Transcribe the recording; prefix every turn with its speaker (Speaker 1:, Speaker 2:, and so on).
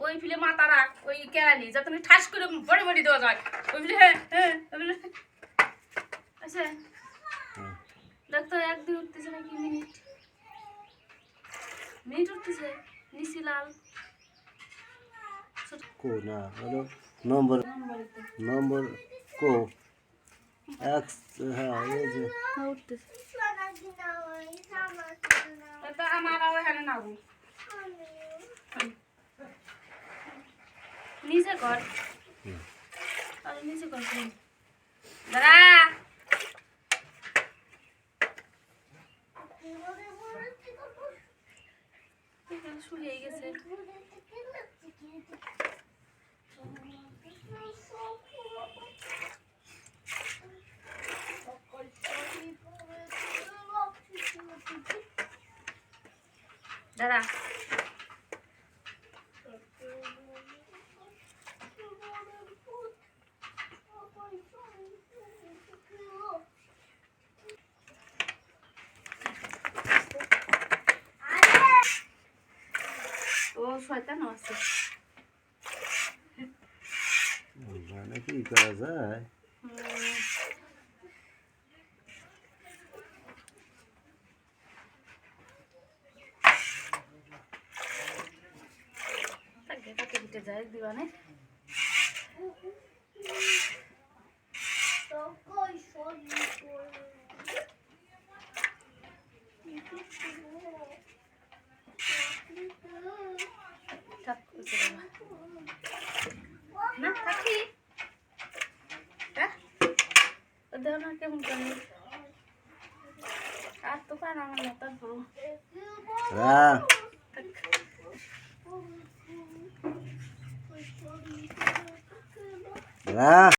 Speaker 1: ওই ফিলে মাথা রাখ ওই কেরালি যা তুমি ঠাস করে বড়ি বড়ি দেওয়া যায় ওই ফিলে হ্যাঁ হ্যাঁ আচ্ছা দেখতো এক দুই উঠতেছে নাকি মিনিট মিনিট উঠতেছে নিচি লাল
Speaker 2: কো না হলো নম্বর নম্বর কো এক্স হ্যাঁ এই যে
Speaker 1: উঠতেছে এটা আমার আর এখানে নাও নিচে কর আর নিচে কর দাঁড়া শুকিয়ে গেছে দাঁড়া ও শয়তান আছে
Speaker 2: মানে কি করা যায়
Speaker 1: যায় দিবানে না থাকি দেহ না কেমন করে আর তো পান আমার না তারপর
Speaker 2: হ্যাঁ